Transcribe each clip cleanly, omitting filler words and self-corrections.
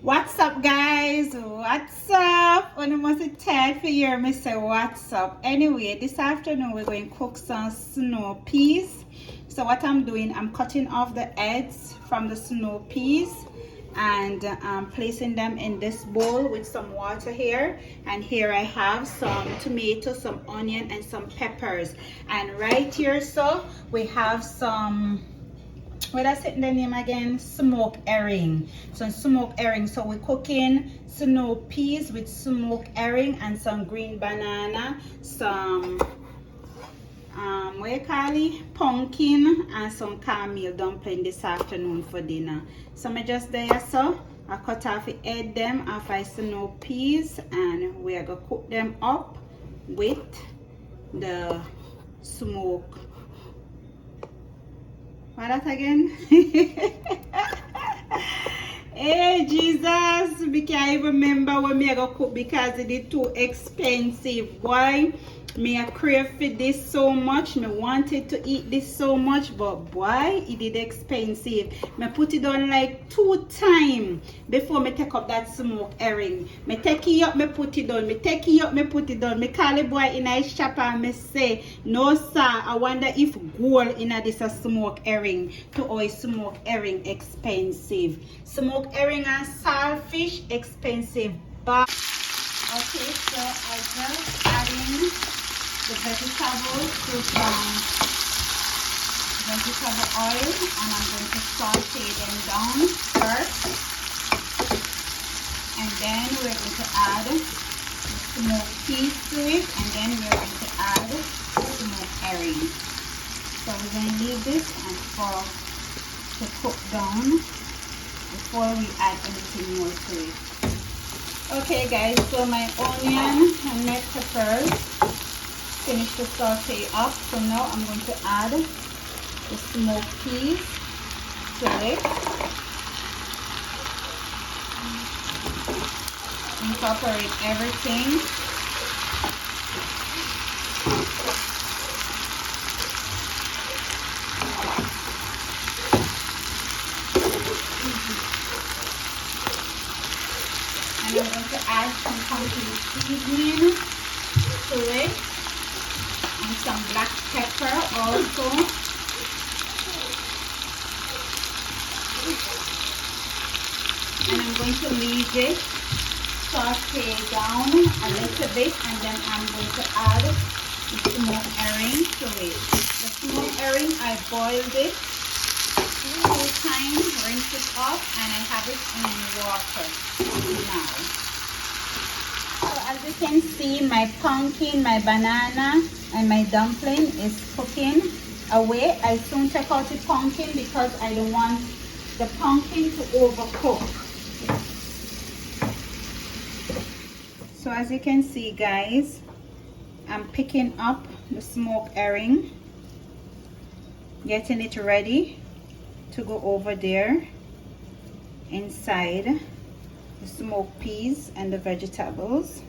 What's up, guys? What's up? When you must be tired for hear me say what's up. Anyway, this afternoon we're going to cook some snow peas. So what I'm doing, I'm cutting off the heads from the snow peas and placing them in this bowl with some water here. And here I have some tomato, some onion, and some peppers. And right here, so we have some, what I said the name again, smoked herring. So smoked herring, so we're cooking snow peas with smoked herring and some green banana, some what you call it, pumpkin, and some cornmeal dumpling this afternoon for dinner. So I just there, so I cut off the head them off I snow peas, and we're gonna cook them up with the smoke. What that again? Hey Jesus, we can't even remember when me go cook because it is too expensive. Boy, me I crave for this so much. Me wanted to eat this so much, but boy, it is expensive. Me put it on like 2 times before me take up that smoked herring. Me take it up, me put it on. Me take it up, me put it on. Me call the boy in a shop and me say, no sir, I wonder if gold in this a smoked herring. To oil smoked herring expensive. Smoked herring and saltfish expensive. But okay, so I just add in the vegetables to some vegetable oil, and I'm going to saute them down first, and then we're going to add the smoked peas to it, and then we're going to add the smoked herring. So we're going to leave this and for to cook down before we add anything more to it. Okay guys, so my onion and my peppers finished to saute up, so now I'm going to add the smoked peas to it. Incorporate everything. And I'm going to add some pumpkin seasoning to it. And some black pepper also. And I'm going to leave it saute down a little bit, and then I'm going to add the smoked herring to it. The smoked herring, I boiled it 2 times, rinse it off, and I have it in water now. So as you can see, my pumpkin, my banana, and my dumpling is cooking away. I soon take out the pumpkin because I don't want the pumpkin to overcook. So as you can see guys, I'm picking up the smoked herring, getting it ready to go over there inside the smoked peas and the vegetables.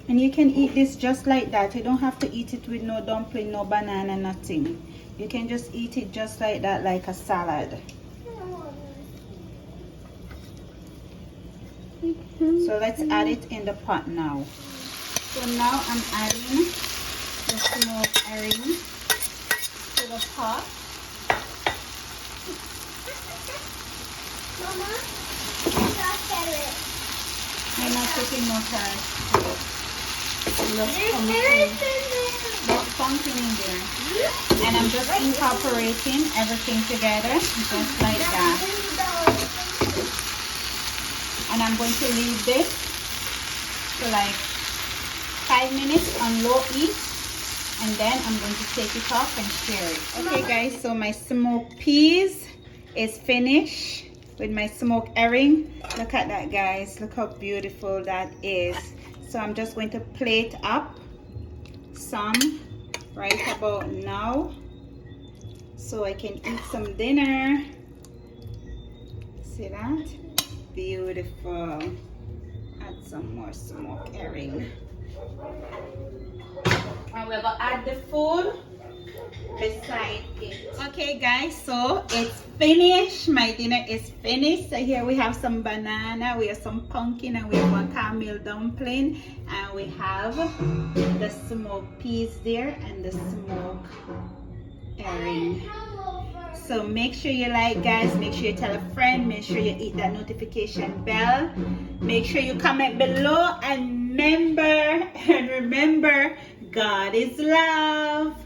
And you can eat this just like that. You don't have to eat it with no dumpling, no banana, nothing. You can just eat it just like that, like a salad. So let's add it in the pot now. So now I'm adding the smoked herring to the pot. Mama, I'm not putting no carrots. There's pumpkin in there. And I'm just incorporating everything together, just like that. And I'm going to leave this for like 5 minutes on low heat, and then I'm going to take it off and share it. Okay guys, so my smoked peas is finished with my smoked herring. Look at that guys, look how beautiful that is. So I'm just going to plate up some right about now so I can eat some dinner. See that? Beautiful. Add some more smoked herring. And we're gonna add the food beside it. Okay guys, so it's finished. My dinner is finished. So here we have some banana, we have some pumpkin, and we have one caramel dumpling, and we have the smoked peas there and the smoked herring. So make sure you like, guys. Make sure you tell a friend. Make sure you hit that notification bell. Make sure you comment below, and remember, God is love.